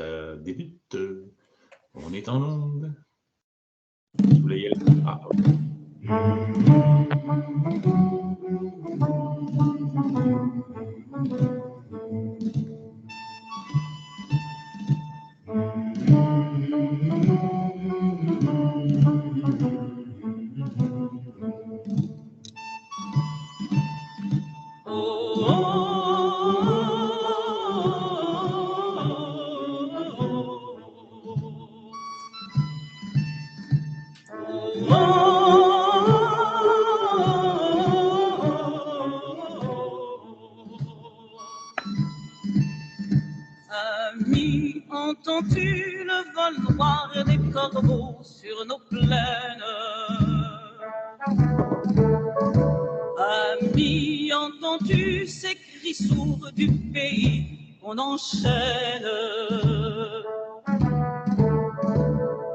Ça débute. On est en onde. Vous voulez y aller? Ah, ok. Ami, entends-tu le vol noir des corbeaux sur nos plaines? Ami, entends-tu ces cris sourds du pays qu'on enchaîne?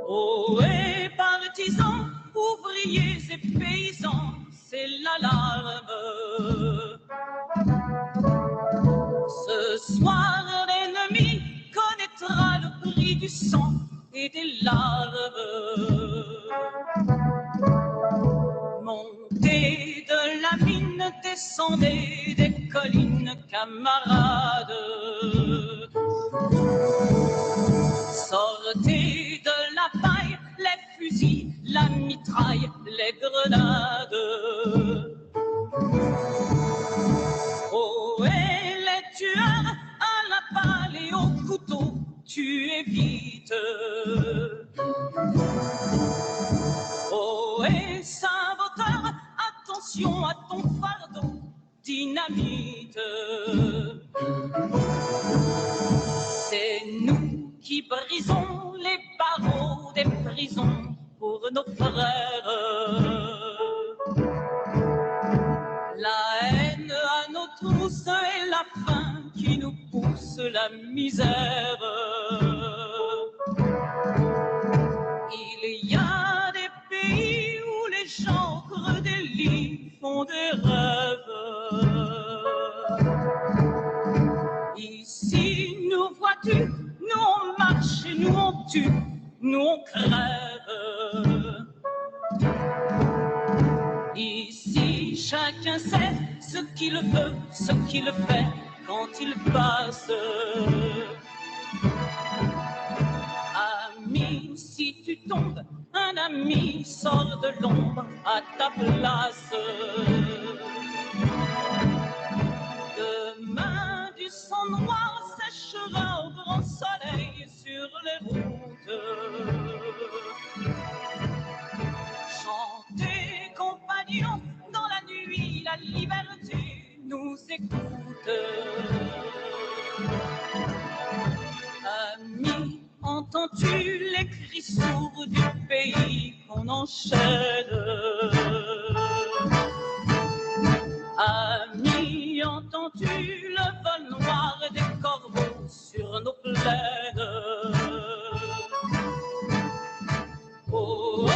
Oh, et partisans, ouvriers et paysans, c'est l'alarme. Ce soir, l'ennemi connaîtra le prix du sang et des larmes. Montez de la mine, descendez des collines, camarades. Sortez de la paille, les fusils, la mitraille, les grenades. Oh, et les tueurs à la balle et au couteau, tuez vite. Oh, et saboteur, attention à ton fardeau, dynamite. C'est nous qui brisons les barreaux des prisons pour nos frères. La haine à nos trousses et la faim qui nous pousse la misère. Il y a des pays où les gens au creux des lits font des rêves. Ici, nous vois-tu, nous on marche, nous on tue, nous on crève. Ici, chacun sait ce qu'il veut, ce qu'il fait quand il passe. Ami, si tu tombes, un ami sort de l'ombre à ta place. Demain, du sang noir séchera au grand soleil sur les routes. Chantez, compagnons, dans la nuit, la liberté nous écoute. Ami, entends-tu les cris sourds du pays qu'on enchaîne? Ami, entends-tu le vol noir des corbeaux sur nos plaines? Oh, oh,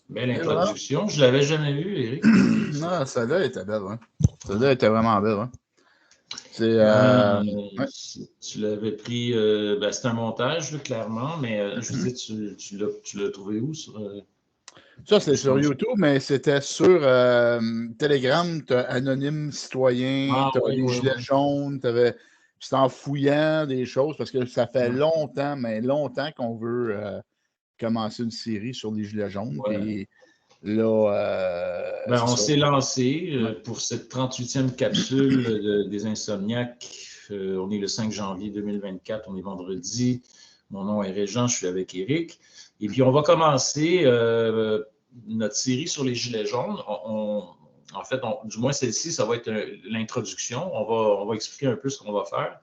Belle introduction. Je ne l'avais jamais vue, Éric. Non, celle-là était belle. Hein. Celle-là était vraiment belle. Hein. C'est, ouais. Tu l'avais pris, c'est un montage, là, clairement, mais je veux dire, tu l'as trouvé où? Ça, c'est sur YouTube, mais c'était sur Telegram. Tu as Anonyme Citoyen, tu as les Gilets jaunes, c'est en fouillant des choses, parce que ça fait longtemps, mais longtemps qu'on veut commencer une série sur les Gilets jaunes. Puis là, on s'est lancé pour cette 38e capsule des Insomniaques. On est le 5 janvier 2024, on est vendredi. Mon nom est Régent, je suis avec Éric. Et puis, on va commencer notre série sur les Gilets jaunes. En fait, du moins celle-ci, ça va être l'introduction. On va expliquer un peu ce qu'on va faire.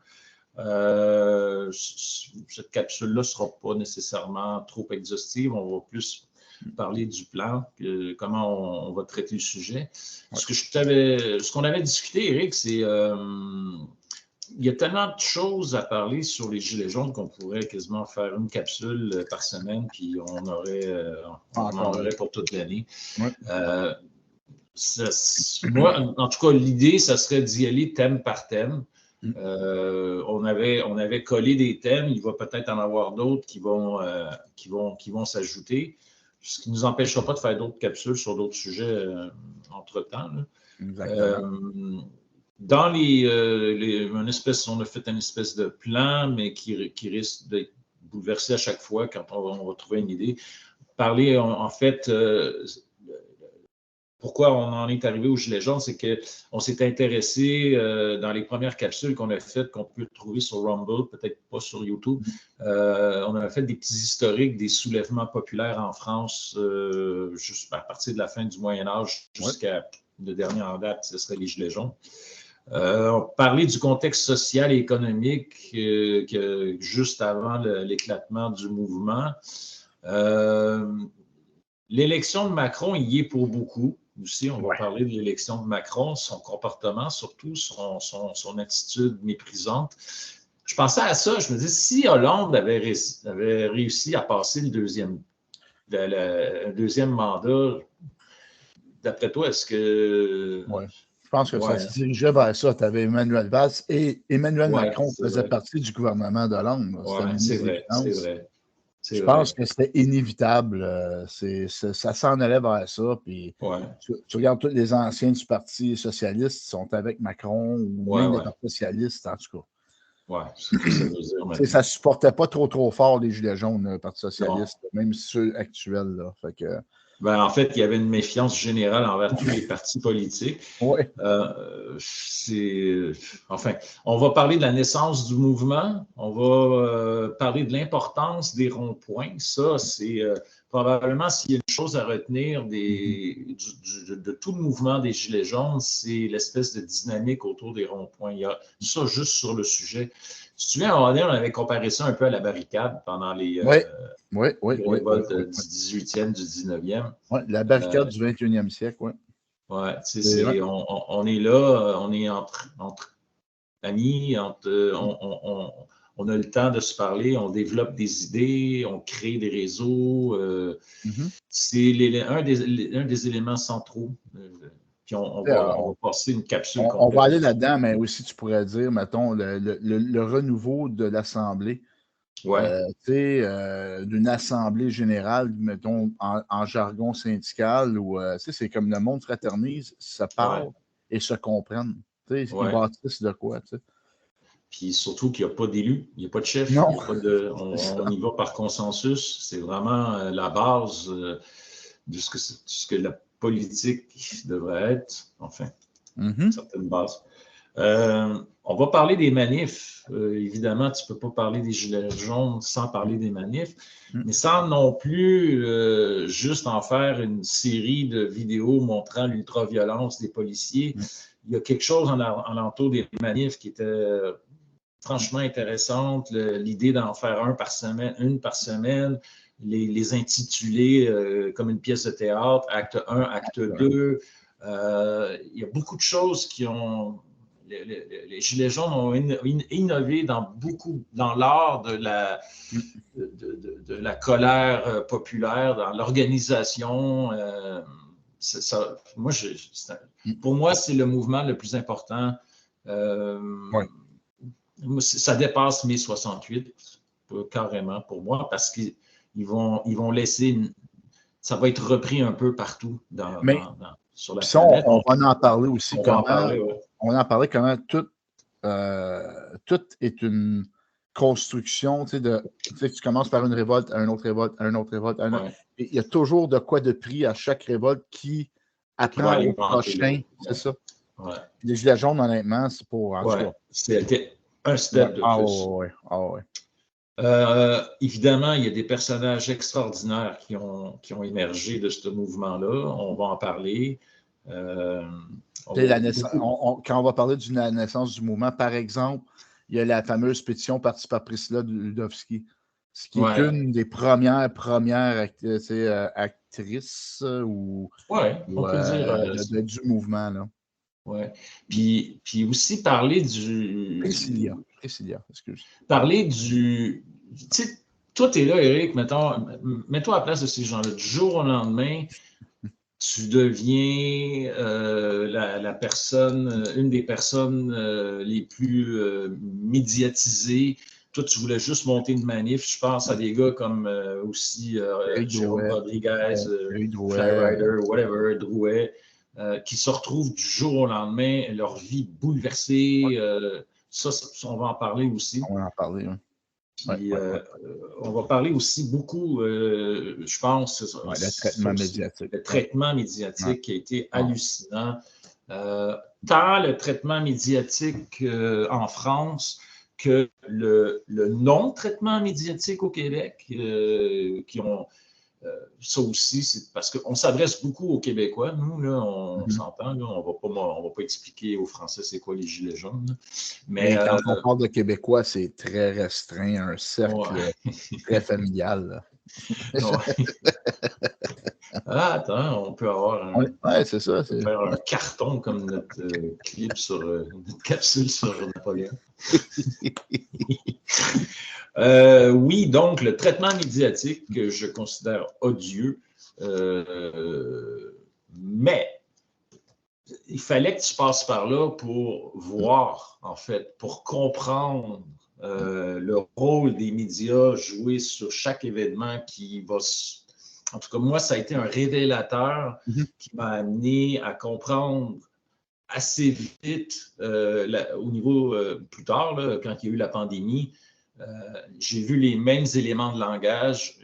Cette capsule-là ne sera pas nécessairement trop exhaustive. On va plus parler du plan, comment on va traiter le sujet. Ce qu'on avait discuté, Éric, c'est il y a tellement de choses à parler sur les Gilets jaunes qu'on pourrait quasiment faire une capsule par semaine, puis on en aurait pour toute l'année. Ouais. Moi, en tout cas, l'idée, ça serait d'y aller thème par thème. On avait collé des thèmes, il va peut-être en avoir d'autres qui vont s'ajouter, ce qui ne nous empêchera pas de faire d'autres capsules sur d'autres sujets entre-temps. Exactement. Dans on a fait une espèce de plan, mais qui risque d'être bouleversé à chaque fois quand on va trouver une idée. Parler, en fait, pourquoi on en est arrivé aux Gilets jaunes, c'est qu'on s'est intéressé dans les premières capsules qu'on a faites, qu'on peut trouver sur Rumble, peut-être pas sur YouTube. On a fait des petits historiques des soulèvements populaires en France, juste à partir de la fin du Moyen-Âge jusqu'à le dernier en date, ce serait les Gilets jaunes. On parlait du contexte social et économique juste avant l'éclatement du mouvement. L'élection de Macron y est pour beaucoup. Aussi, on va parler de l'élection de Macron, son comportement, surtout son attitude méprisante. Je pensais à ça, je me disais, si Hollande avait réussi à passer le deuxième mandat, d'après toi, est-ce que... Ouais. Je pense que ça se dirigeait vers ça. Tu avais Emmanuel Valls et Emmanuel Macron faisait partie du gouvernement d'Hollande. Oui, c'est vrai. Je pense que c'était inévitable. Ça s'en allait vers ça. Puis tu regardes tous les anciens du Parti socialiste qui sont avec Macron ou même les partis socialistes, en tout cas. Oui, c'est ce que ça veut dire. Ça ne supportait pas trop fort les Gilets jaunes, le Parti socialiste, même ceux actuels. Là. Fait que, en fait, il y avait une méfiance générale envers tous les partis politiques. Enfin, on va parler de la naissance du mouvement. On va parler de l'importance des ronds-points. Ça, c'est probablement s'il y a une chose à retenir de tout le mouvement des Gilets jaunes, c'est l'espèce de dynamique autour des ronds-points. Il y a ça juste sur le sujet. Si tu te souviens, à un moment donné, on avait comparé ça un peu à la barricade pendant les révoltes du 18e, du 19e. Oui, la barricade du 21e siècle, oui. Oui, on est là, on est entre amis, on a le temps de se parler, on développe des idées, on crée des réseaux. C'est un des éléments centraux. Puis on va passer une capsule complète. On va aller là-dedans, mais aussi tu pourrais dire, mettons, le renouveau de l'Assemblée. D'une assemblée générale, mettons, en jargon syndical, où c'est comme le monde fraternise, se parle et se comprennent. Ils bâtissent de quoi. T'sais. Puis surtout qu'il n'y a pas d'élus, il n'y a pas de chef, on y va par consensus. C'est vraiment la base de ce que la politique devrait être, enfin, certaines bases. On va parler des manifs. Évidemment, tu ne peux pas parler des Gilets jaunes sans parler des manifs, mais sans non plus juste en faire une série de vidéos montrant l'ultraviolence des policiers. Il y a quelque chose en l'entour des manifs qui était franchement intéressante. L'idée d'en faire une par semaine, les intituler comme une pièce de théâtre, acte 1, acte 2. Il y a beaucoup de choses qui ont... Les Gilets jaunes ont innové dans l'art de la colère populaire, dans l'organisation. Pour moi, c'est le mouvement le plus important. Ça dépasse mai 68, carrément, pour moi, parce qu'ils vont laisser... Ça va être repris un peu partout sur la planète. On va en parler aussi. On va en parler comment tout est une construction. Tu commences par une révolte, une autre révolte, une autre révolte. Et il y a toujours de quoi de prix à chaque révolte qui apprend au prochain. C'est ça. Les Gilets jaunes, honnêtement, c'est pour... C'était un step de plus. Évidemment, il y a des personnages extraordinaires qui ont émergé de ce mouvement-là. On va en parler. Quand on va parler de la naissance du mouvement, par exemple, il y a la fameuse pétition partie par Priscilla Ludowski, ce qui est une des premières actrice ou on peut dire. du mouvement. Là. Ouais. Puis aussi parler du. Priscilla, excuse. Parler du. Tu sais, toi, tu es là, Éric, mets-toi à la place de ces gens-là. Du jour au lendemain, tu deviens la personne, une des personnes les plus médiatisées. Toi, tu voulais juste monter une manif. Je pense à des gars comme aussi Jérôme Rodriguez, Flyrider, whatever, Drouet, qui se retrouvent du jour au lendemain, leur vie bouleversée. Ça, on va en parler aussi. On va en parler, oui. Puis, on va parler aussi beaucoup, je pense, le traitement médiatique. Le traitement médiatique qui a été hallucinant. Tant le traitement médiatique en France que le non-traitement médiatique au Québec, qui ont. Ça aussi, c'est parce qu'on s'adresse beaucoup aux Québécois. Nous, là, on s'entend, là, on va pas expliquer aux Français c'est quoi les gilets jaunes. Mais quand on parle de Québécois, c'est très restreint, un cercle très familial. Attends, on peut avoir c'est ça. Faire un carton comme notre clip sur notre capsule sur Napoléon. Oui, donc le traitement médiatique que je considère odieux, mais il fallait que tu passes par là pour voir, en fait, pour comprendre le rôle des médias joué sur chaque événement qui va En tout cas, moi, ça a été un révélateur qui m'a amené à comprendre assez vite, au niveau plus tard, là, quand il y a eu la pandémie, j'ai vu les mêmes éléments de langage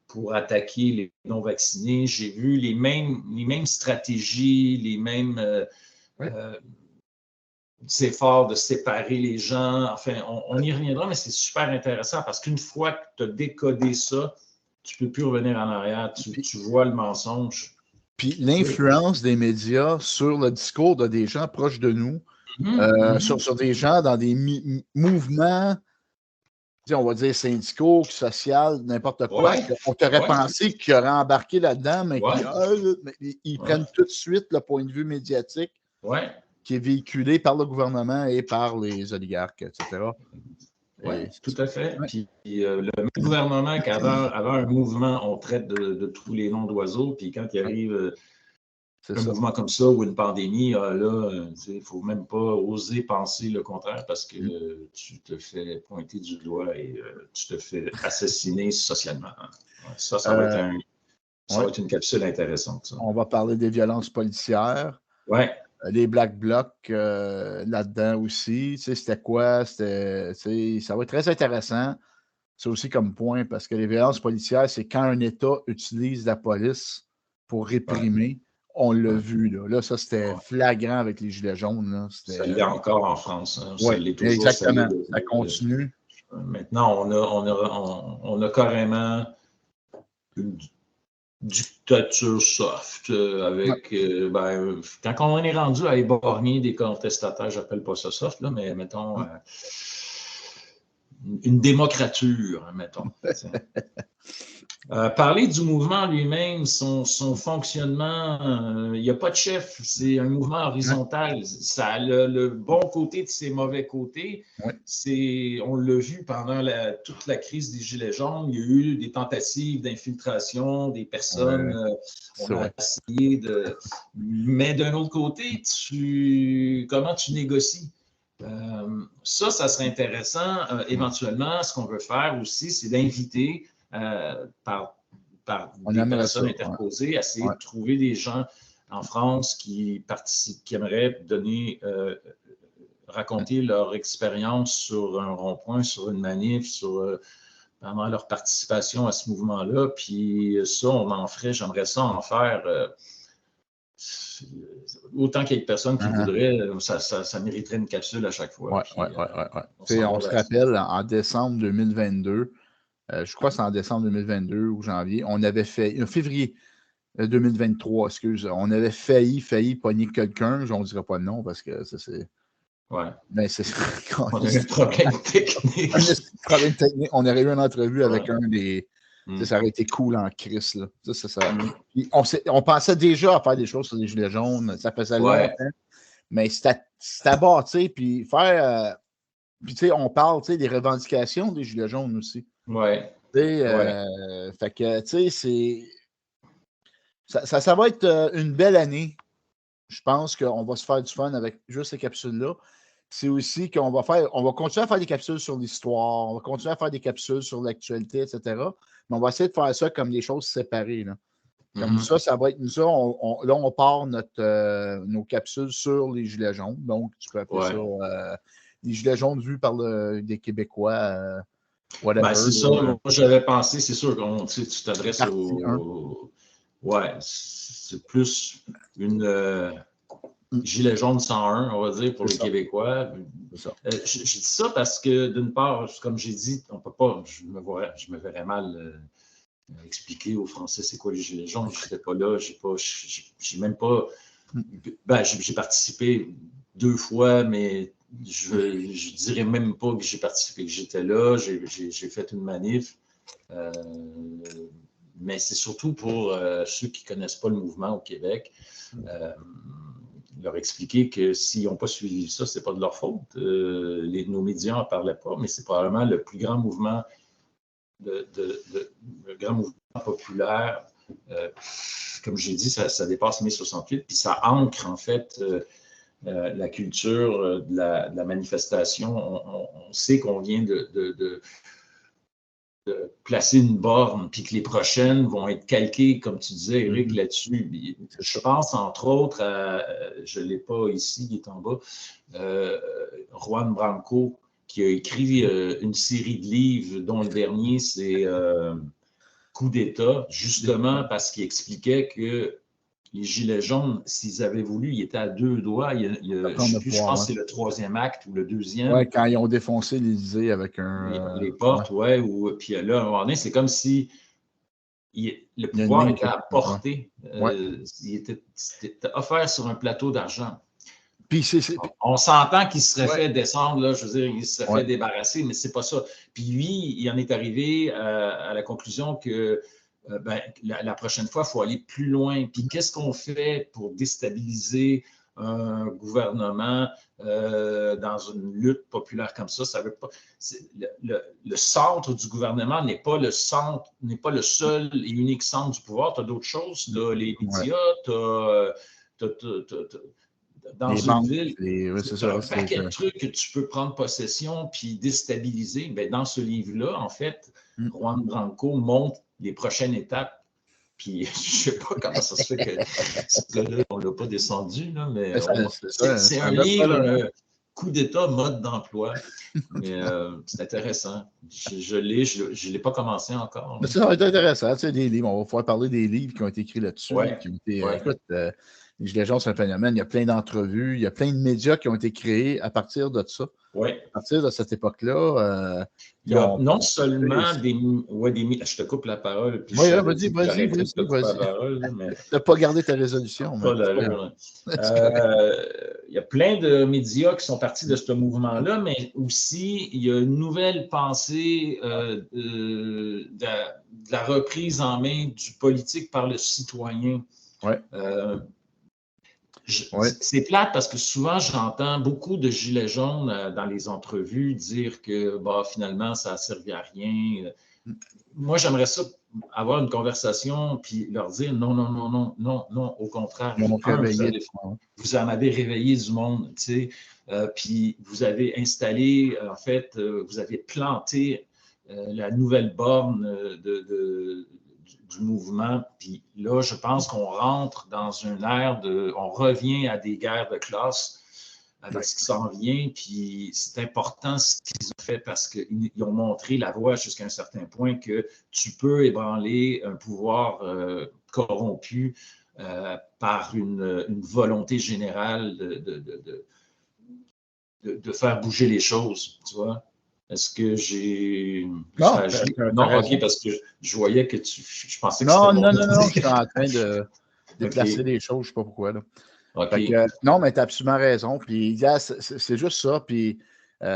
pour attaquer les non-vaccinés. J'ai vu les mêmes stratégies, les mêmes efforts de séparer les gens. Enfin, on y reviendra, mais c'est super intéressant parce qu'une fois que tu as décodé ça, tu ne peux plus revenir en arrière. Tu vois le mensonge. Puis l'influence des médias sur le discours de des gens proches de nous, sur des gens dans des mouvements, on va dire syndicaux, sociaux, n'importe quoi. On t'aurait pensé qu'ils auraient embarqué là-dedans, mais ils prennent tout de suite le point de vue médiatique qui est véhiculé par le gouvernement et par les oligarques, etc. Oui, tout à fait. Puis le même gouvernement qu'avant un mouvement, on traite de tous les noms d'oiseaux, puis quand il arrive un mouvement comme ça ou une pandémie, là, il ne faut même pas oser penser le contraire parce que tu te fais pointer du doigt et tu te fais assassiner socialement. Ça va être une capsule intéressante. Ça. On va parler des violences policières. Oui. Les Black Blocs là-dedans aussi. Tu sais, c'était quoi? Ça va être très intéressant. C'est aussi comme point parce que les violences policières, c'est quand un État utilise la police pour réprimer. On l'a vu. Là, ça, c'était flagrant avec les Gilets jaunes. Là. Ça l'est encore en France. Hein. Oui, exactement. Ça continue. Maintenant, on a carrément une dictature soft avec quand on est rendu à éborgner des contestataires, j'appelle pas ça soft, là, mais mettons une démocrature, mettons. Parler du mouvement lui-même, son fonctionnement, il n'y a pas de chef, c'est un mouvement horizontal. Ça a le bon côté de ses mauvais côtés. On l'a vu pendant toute la crise des Gilets jaunes, il y a eu des tentatives d'infiltration, des personnes, on a essayé de... Mais d'un autre côté, comment tu négocies? Ça serait intéressant. Éventuellement, ce qu'on veut faire aussi, c'est d'inviter par des personnes interposées, essayer de trouver des gens en France qui aimeraient raconter leur expérience sur un rond-point, sur une manif, pendant leur participation à ce mouvement-là. Puis ça, j'aimerais ça en faire. Autant qu'il y ait de personnes qui voudraient, ça mériterait une capsule à chaque fois. On se rappelle, en décembre 2022, je crois que c'est en décembre 2022 ou janvier, on avait fait, février 2023, excuse, on avait failli pogner quelqu'un, on ne dirait pas le nom parce que ça c'est... Mais c'est... On a eu un problème technique. On aurait eu une entrevue avec un des Ça aurait été cool en crise. Là. On pensait déjà à faire des choses sur les Gilets jaunes. Ça faisait longtemps. Mais c'est à bâtir, puis faire... puis, tu sais, on parle, des revendications des Gilets jaunes aussi. Ouais. Fait que, tu sais, ça va être une belle année. Je pense qu'on va se faire du fun avec juste ces capsules-là. C'est aussi qu'on va continuer à faire des capsules sur l'histoire, on va continuer à faire des capsules sur l'actualité, etc. Mais on va essayer de faire ça comme des choses séparées. Là. Comme ça va être ça. Là, on part nos capsules sur les Gilets jaunes. Donc, tu peux appeler ça les Gilets jaunes vus par des Québécois. Ben, c'est ça. Moi, j'avais pensé, c'est sûr que tu t'adresses au. Ouais, c'est plus une Gilet jaune 101, on va dire, pour les Québécois. Je dis ça parce que, d'une part, comme j'ai dit, on peut pas, je me verrais mal expliquer aux Français c'est quoi les Gilets jaunes. Je n'étais pas là, j'ai même pas. Ben, j'ai participé 2 fois, mais je dirais même pas que j'ai participé, que j'étais là. J'ai fait une manif. Mais c'est surtout pour ceux qui ne connaissent pas le mouvement au Québec, leur expliquer que s'ils n'ont pas suivi ça, ce n'est pas de leur faute. Nos médias n'en parlaient pas, mais c'est probablement le plus grand mouvement, le grand mouvement populaire. Comme j'ai dit, ça dépasse mai 68, puis ça ancre en fait la culture de la manifestation. On sait qu'on vient de placer une borne, puis que les prochaines vont être calquées, comme tu disais, Éric, là-dessus. Je pense, entre autres, je ne l'ai pas ici, il est en bas, Juan Branco, qui a écrit une série de livres, dont le dernier, c'est Coup d'État, justement parce qu'il expliquait que les Gilets jaunes, s'ils avaient voulu, ils étaient à 2 doigts. Je pense que c'est le 3e acte ou le 2e. Oui, quand ils ont défoncé l'Élysée avec les portes, puis là, à un moment donné, c'est comme si le pouvoir était à portée. C'était offert sur un plateau d'argent. On s'entend qu'il se serait fait descendre, là, je veux dire, il se serait fait débarrasser, mais c'est pas ça. Puis lui, il en est arrivé à la conclusion que la prochaine fois, il faut aller plus loin. Puis qu'est-ce qu'on fait pour déstabiliser un gouvernement dans une lutte populaire comme ça? Ça veut pas. Le centre du gouvernement n'est pas le centre, n'est pas le seul et unique centre du pouvoir. Tu as d'autres choses. Tu as les médias, tu as dans une ville, c'est un paquet de trucs que tu peux prendre possession puis déstabiliser. Bien, dans ce livre-là, en fait, Juan Branco montre les prochaines étapes. Puis, je ne sais pas comment ça se fait que ce gars-là, on ne l'a pas descendu, là, mais c'est un livre, coup d'État, mode d'emploi. Mais c'est intéressant. Je ne l'ai pas commencé encore. Mais ça va être intéressant. Tu sais, des livres, on va pouvoir parler des livres qui ont été écrits là-dessus. Écoute, les Gilets jaunes, c'est un phénomène. Il y a plein d'entrevues, il y a plein de médias qui ont été créés à partir de ça. Oui. À partir de cette époque-là. Il y a non seulement des. Je te coupe la parole. Oui, vas-y. Tu n'as pas gardé ta résolution. Il y a plein de médias qui sont partis de ce mouvement-là, mais aussi, il y a une nouvelle pensée de la reprise en main du politique par le citoyen. Ouais. C'est plate parce que souvent, j'entends beaucoup de gilets jaunes dans les entrevues dire que finalement, ça n'a servi à rien. Moi, j'aimerais ça avoir une conversation puis leur dire non, au contraire. Vous en avez réveillé du monde, tu sais, puis vous avez installé, en fait, vous avez planté la nouvelle borne du mouvement. Puis là, je pense qu'on rentre dans une ère on revient à des guerres de classe avec ce qui s'en vient. Puis c'est important ce qu'ils ont fait parce qu'ils ont montré la voie jusqu'à un certain point que tu peux ébranler un pouvoir corrompu par une volonté générale de faire bouger les choses, tu vois. Est-ce que j'ai. Non, OK, parce que je voyais que je pensais que c'était. Non, je suis en train de déplacer les choses, je ne sais pas pourquoi. Là. Okay. Non, mais tu as absolument raison. Puis, c'est juste ça. Puis, tu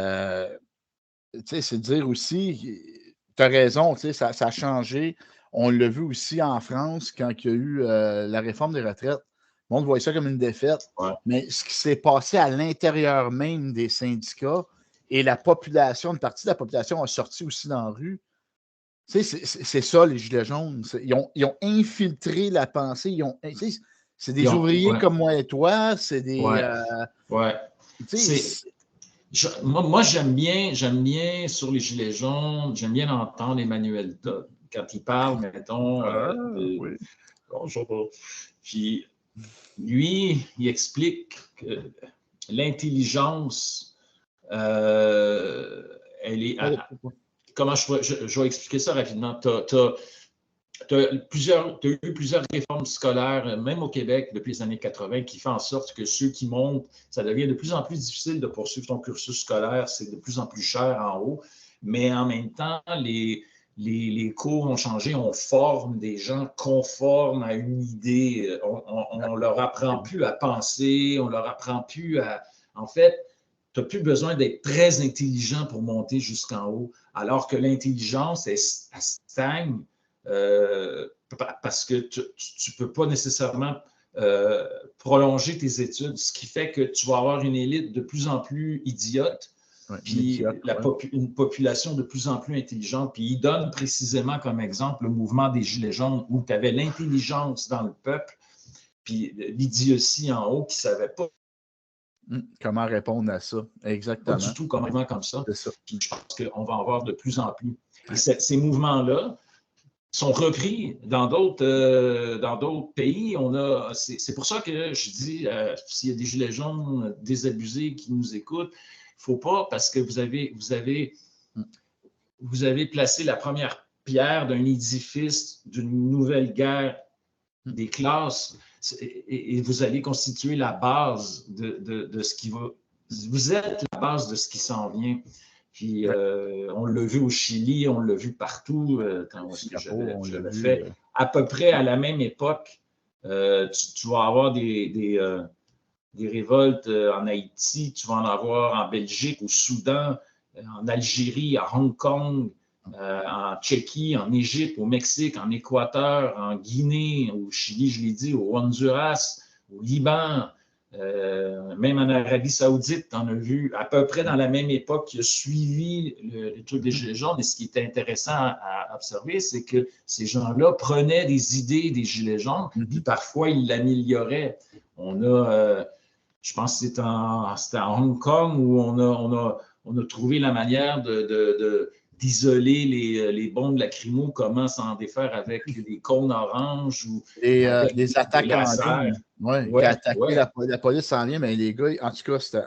sais, c'est de dire aussi, tu as raison, ça a changé. On l'a vu aussi en France quand il y a eu la réforme des retraites. Le monde voyait ça comme une défaite. Ouais. Mais ce qui s'est passé à l'intérieur même des syndicats et la population, une partie de la population a sorti aussi dans la rue. C'est ça, les Gilets jaunes. Ils ont infiltré la pensée. C'est des ouvriers comme moi et toi. C'est des. Moi, j'aime bien sur les Gilets jaunes, j'aime bien entendre Emmanuel Todd quand il parle, mettons. Oui. Bonjour. Puis, lui, il explique que l'intelligence, elle est. Comment je vais expliquer ça rapidement? Tu as eu plusieurs réformes scolaires, même au Québec, depuis les années 80, qui font en sorte que ceux qui montent, ça devient de plus en plus difficile de poursuivre ton cursus scolaire, c'est de plus en plus cher en haut. Mais en même temps, les cours ont changé, on forme des gens conformes à une idée, on leur apprend plus à penser, on leur apprend plus à... En fait, tu n'as plus besoin d'être très intelligent pour monter jusqu'en haut, alors que l'intelligence, elle stagne parce que tu ne peux pas nécessairement prolonger tes études, ce qui fait que tu vas avoir une élite de plus en plus idiote, puis une population de plus en plus intelligente. Puis il donne précisément comme exemple le mouvement des Gilets jaunes où tu avais l'intelligence dans le peuple, puis l'idiotie en haut qui ne savait pas comment répondre à ça. Exactement. Pas du tout comme ça. Puis je pense qu'on va en avoir de plus en plus. Et ces mouvements-là sont repris dans d'autres pays. C'est pour ça que je dis, s'il y a des Gilets jaunes désabusés qui nous écoutent, il ne faut pas, parce que vous avez placé la première pierre d'un édifice, d'une nouvelle guerre des classes, et vous allez constituer la base de ce qui va... Vous êtes la base de ce qui s'en vient. Puis on l'a vu au Chili, on l'a vu partout. J'avais fait à peu près à la même époque. Tu vas avoir des révoltes en Haïti, tu vas en avoir en Belgique, au Soudan, en Algérie, à Hong Kong, en Tchéquie, en Égypte, au Mexique, en Équateur, en Guinée, au Chili, je l'ai dit, au Honduras, au Liban. Même en Arabie Saoudite, on a vu à peu près dans la même époque qui a suivi le truc des Gilets jaunes. Et ce qui est intéressant à observer, c'est que ces gens-là prenaient des idées des Gilets jaunes, puis parfois ils l'amélioraient. Je pense que c'était à Hong Kong où on a trouvé la manière d'isoler les bombes lacrymo, comment s'en défaire avec des cônes oranges ou des attaques en ligne. La police en ligne, mais les gars, en tout cas, c'était...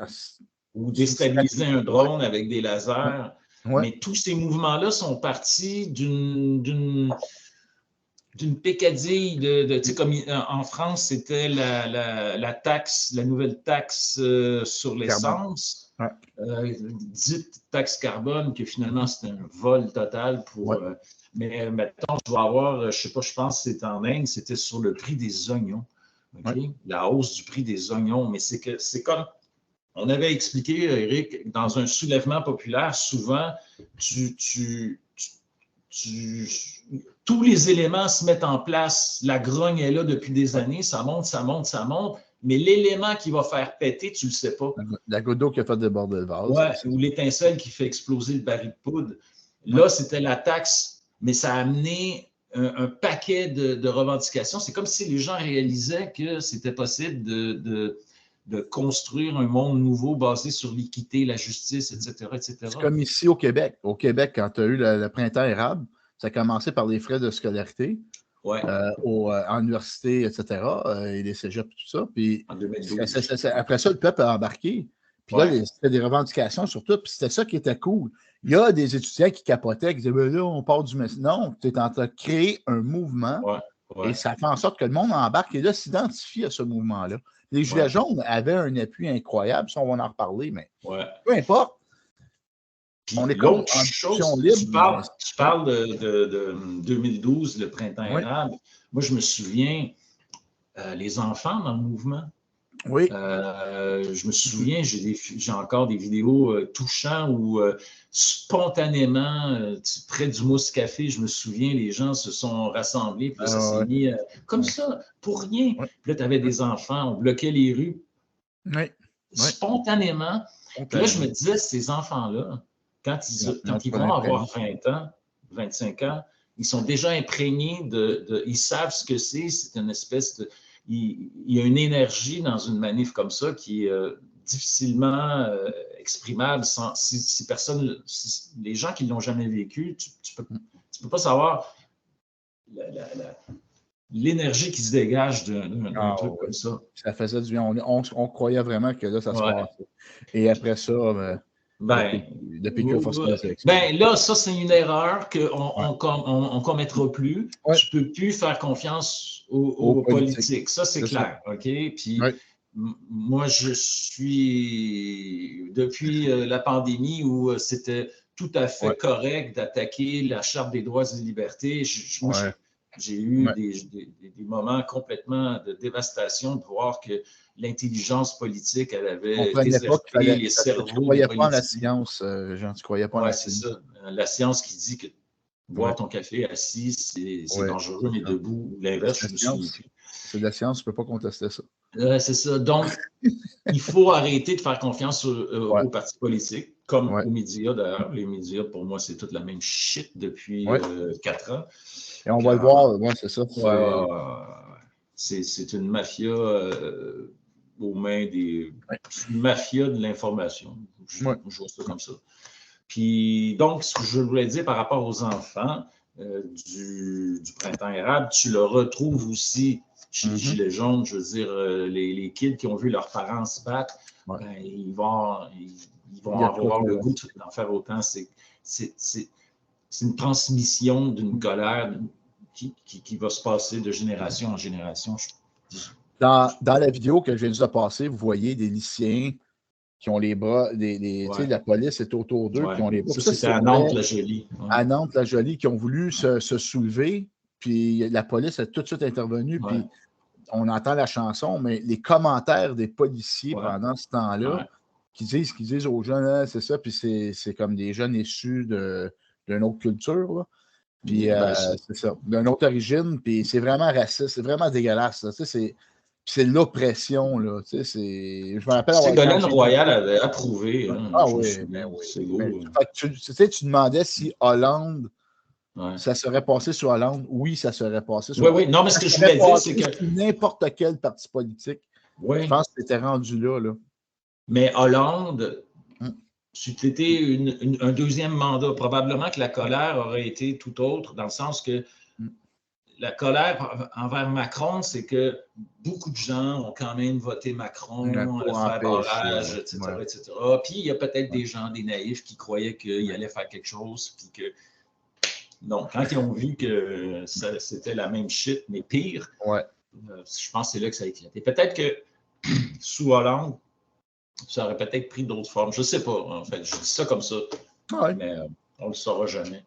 Ou déstabiliser un drone avec des lasers. Mais tous ces mouvements-là sont partis d'une pécadille tu sais, comme en France, c'était la taxe, la nouvelle taxe sur l'essence. Dite taxe carbone, que finalement c'était un vol total pour. Mais mettons, je dois avoir, je ne sais pas, je pense que c'était en Inde, c'était sur le prix des oignons. La hausse du prix des oignons. Mais c'est comme on avait expliqué, Eric, dans un soulèvement populaire, souvent, tous les éléments se mettent en place. La grogne est là depuis des années, ça monte, ça monte, ça monte. Mais l'élément qui va faire péter, tu ne le sais pas. La goutte d'eau qui a fait déborder le vase. Ou l'étincelle qui fait exploser le baril de poudre. Là, c'était la taxe, mais ça a amené un paquet de revendications. C'est comme si les gens réalisaient que c'était possible de construire un monde nouveau basé sur l'équité, la justice, etc., etc. C'est comme ici au Québec. Au Québec, quand tu as eu le printemps érable, ça a commencé par les frais de scolarité. En université, etc., et les cégeps, tout ça. Puis, en 2012. Après ça, le peuple a embarqué. Puis là, c'était des revendications sur tout. Puis c'était ça qui était cool. Il y a des étudiants qui capotaient, qui disaient, ben là, on part du message. Non, tu es en train de créer un mouvement et ça fait en sorte que le monde embarque et là, s'identifie à ce mouvement-là. Les Gilets jaunes avaient un appui incroyable, ça, on va en reparler, mais peu importe. Puis on est l'autre chose, libre, tu parles de 2012, le printemps érable. Moi, je me souviens, les enfants dans le mouvement, Oui. Je me souviens, j'ai encore des vidéos touchantes où spontanément, près du Mousse Café, je me souviens, les gens se sont rassemblés, puis là, ça s'est mis comme ça, pour rien. Ouais. Puis là, tu avais des enfants, on bloquait les rues Oui. spontanément. Puis là, je me disais, ces enfants-là, quand ils vont avoir 20 ans, 25 ans, ils sont déjà imprégnés ils savent ce que c'est une espèce de... Il y a une énergie dans une manif comme ça qui est difficilement exprimable si personne... les gens qui ne l'ont jamais vécu, tu peux pas savoir l'énergie qui se dégage d'un truc comme ça. Ça faisait du bien. On croyait vraiment que là, ça se passait. Et après ça, depuis que force les élections. Là, ça, c'est une erreur qu'on commettra plus. Ouais. Tu ne peux plus faire confiance aux politiques. Ça, c'est clair. OK? Puis, moi, je suis, depuis la pandémie où c'était tout à fait correct d'attaquer la Charte des droits et libertés, j'ai eu des moments complètement de dévastation de voir que l'intelligence politique, elle avait déserté les cerveaux. Tu ne croyais pas en la science, Jean, tu ne croyais pas en la science. Oui, c'est ça. La science qui dit que boire ton café assis, c'est dangereux, mais debout, ou l'inverse, je me souviens plus. C'est de la science, tu ne peux pas contester ça. C'est ça. Donc, il faut arrêter de faire confiance aux partis politiques, comme aux médias d'ailleurs. Les médias, pour moi, c'est toute la même shit depuis 4 ans. Et on va le voir, c'est ça. C'est une mafia aux mains des... une mafia de l'information. Je vois ça comme ça. Puis, donc, ce que je voulais dire par rapport aux enfants du printemps érable, tu le retrouves aussi chez les Gilets jaunes. Je veux dire, les kids qui ont vu leurs parents se battre, ils vont avoir le goût d'en faire autant. C'est une transmission d'une colère qui va se passer de génération en génération. Dans la vidéo que je viens de passer, vous voyez des lycéens qui ont les bras, la police est autour d'eux, qui ont les bras. Ça, c'était à Nantes-la-Jolie. À Nantes-la-Jolie, qui ont voulu se soulever, puis la police est tout de suite intervenue, puis on entend la chanson, mais les commentaires des policiers pendant ce temps-là, qui disent aux jeunes, c'est ça, puis c'est comme des jeunes issus d'une autre culture, là. Puis c'est ça, d'une autre origine, puis c'est vraiment raciste, c'est vraiment dégueulasse. C'est l'oppression, là. Je me rappelle. Ségolène Royal avait approuvé. C'est beau. Tu demandais si Hollande, ça serait passé sur Hollande. Oui, ça serait passé sur Hollande. Oui. Non, mais ce que je voulais dire, c'est que n'importe quel parti politique, je pense que c'était rendu là. Mais Hollande, si c'était un deuxième mandat, probablement que la colère aurait été tout autre, dans le sens que la colère envers Macron, c'est que beaucoup de gens ont quand même voté Macron, faire barrage, etc., etc. Puis il y a peut-être des gens, des naïfs, qui croyaient qu'il allait faire quelque chose, puis que non, quand ils ont vu que c'était la même shit, mais pire, je pense que c'est là que ça a éclaté. Peut-être que sous Hollande, ça aurait peut-être pris d'autres formes. Je ne sais pas, en fait. Je dis ça comme ça. Mais on ne le saura jamais.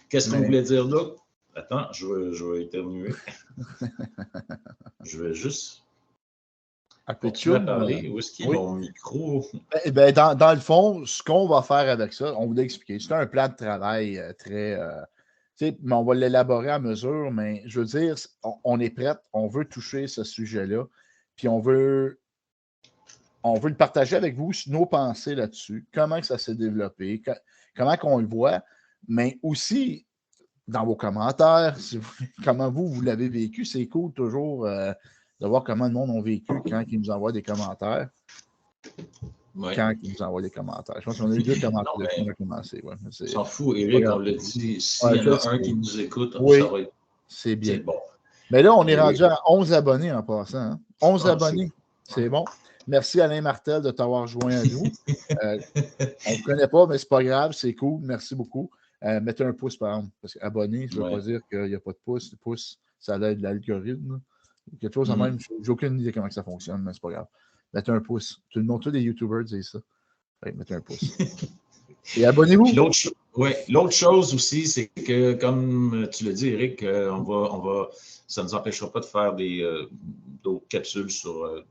Qu'est-ce qu'on voulait dire là? Attends, je vais éternuer. Je vais juste continuer à parler. Où est-ce qu'il est mon micro? Dans le fond, ce qu'on va faire avec ça, on vous l'a expliqué. C'est un plan de travail très... mais on va l'élaborer à mesure, mais je veux dire, on est prêt, on veut toucher ce sujet-là, puis on veut le partager avec vous, nos pensées là-dessus, comment que ça s'est développé, comment qu'on le voit, mais aussi dans vos commentaires, comment vous l'avez vécu. C'est cool toujours de voir comment le monde a vécu quand ils nous envoient des commentaires. Quand ils nous envoient des commentaires. Je pense qu'on a eu 2 commentaires depuis qu'on a commencé. On s'en fout, Éric, on l'a dit. S'il y en a un qui nous écoute, ça va être... C'est bien. Bon. Mais là, on est rendu à 11 abonnés en passant. Hein? 11 abonnés. C'est bon. Merci Alain Martel de t'avoir joint à nous. On ne te connaît pas, mais c'est pas grave, c'est cool. Merci beaucoup. Mettez un pouce, par exemple. Parce qu'abonné, ça ne veut pas dire qu'il n'y a pas de pouce. Le pouce, ça aide l'algorithme. Quelque chose en même. J'ai aucune idée comment ça fonctionne, mais c'est pas grave. Mettez un pouce. Tout le monde, tous les YouTubers disent ça. Mettez un pouce. Et abonnez-vous. L'autre chose aussi, c'est que, comme tu l'as dit, Éric, ça ne nous empêchera pas de faire d'autres capsules sur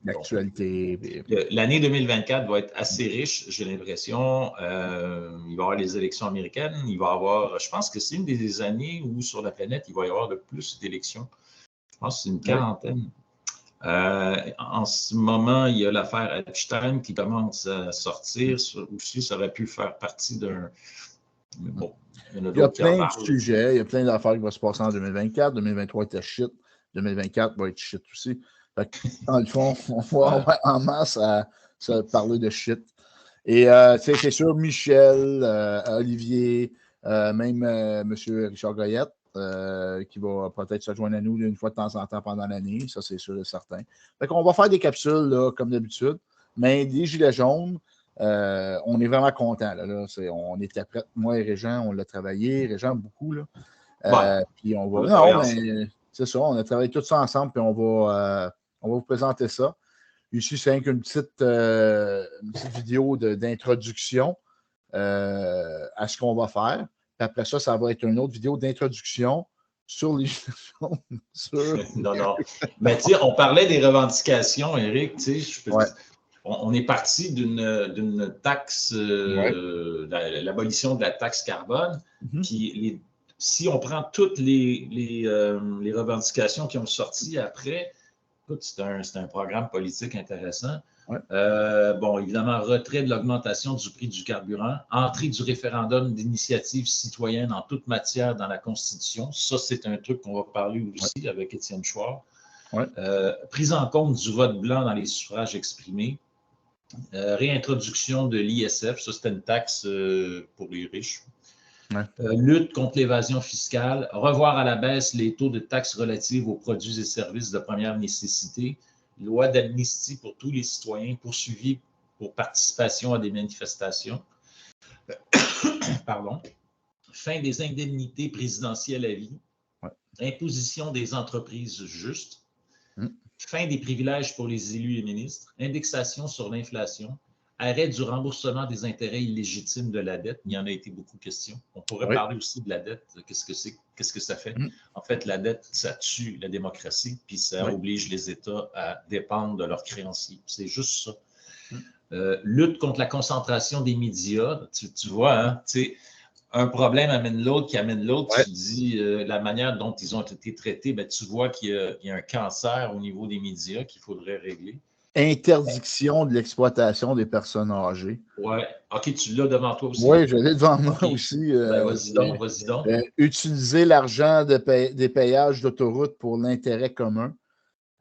l'actualité. L'année 2024 va être assez riche, j'ai l'impression. Il va y avoir les élections américaines. Il va y avoir, je pense que c'est une des années où sur la planète, il va y avoir le plus d'élections. Je pense que c'est une quarantaine. En ce moment, il y a l'affaire Epstein qui commence à sortir. Aussi, ça aurait pu faire partie d'un... Bon, il y a plein de sujets, il y a plein d'affaires qui vont se passer en 2024. 2023 était shit. 2024 va être shit aussi. Fait que, dans le fond, on va en masse à se parler de shit. Et c'est sûr, Michel, Olivier, même M. Richard Goyette, qui va peut-être se joindre à nous une fois de temps en temps pendant l'année, ça c'est sûr et certain. Fait qu'on va faire des capsules là, comme d'habitude, mais des gilets jaunes, on est vraiment contents. On était prêts, moi et Régent, on l'a travaillé, Régent beaucoup. Là. Puis on va. Non, mais c'est ça, on a travaillé tout ça ensemble, puis on va vous présenter ça. Ici, c'est une petite vidéo d'introduction à ce qu'on va faire. Puis après ça, ça va être une autre vidéo d'introduction sur les Non. Mais tu sais, on parlait des revendications, Éric. Tu sais, on est parti d'une taxe, l'abolition de la taxe carbone. Puis si on prend toutes les revendications qui ont sorti après, écoute, c'est un programme politique intéressant. Bon, évidemment, retrait de l'augmentation du prix du carburant, entrée du référendum d'initiative citoyenne en toute matière dans la Constitution. Ça, c'est un truc qu'on va parler aussi avec Étienne Chouard. Prise en compte du vote blanc dans les suffrages exprimés. Réintroduction de l'ISF. Ça, c'était une taxe pour les riches. Lutte contre l'évasion fiscale. Revoir à la baisse les taux de taxes relatives aux produits et services de première nécessité. Loi d'amnistie pour tous les citoyens poursuivis pour participation à des manifestations. Pardon. Fin des indemnités présidentielles à vie. Imposition des entreprises justes. Fin des privilèges pour les élus et ministres. Indexation sur l'inflation. Arrêt du remboursement des intérêts illégitimes de la dette. Il y en a été beaucoup question. On pourrait parler aussi de la dette. Qu'est-ce que c'est? Qu'est-ce que ça fait? En fait, la dette, ça tue la démocratie, puis ça oblige les États à dépendre de leurs créanciers. C'est juste ça. Lutte contre la concentration des médias. Tu vois, hein, un problème amène l'autre qui amène l'autre. Tu dis la manière dont ils ont été traités, ben, tu vois qu'il y a un cancer au niveau des médias qu'il faudrait régler. Interdiction de l'exploitation des personnes âgées. OK, tu l'as devant toi aussi. Oui, je l'ai devant moi aussi. Vas-y donc. Utiliser l'argent des péages d'autoroute pour l'intérêt commun.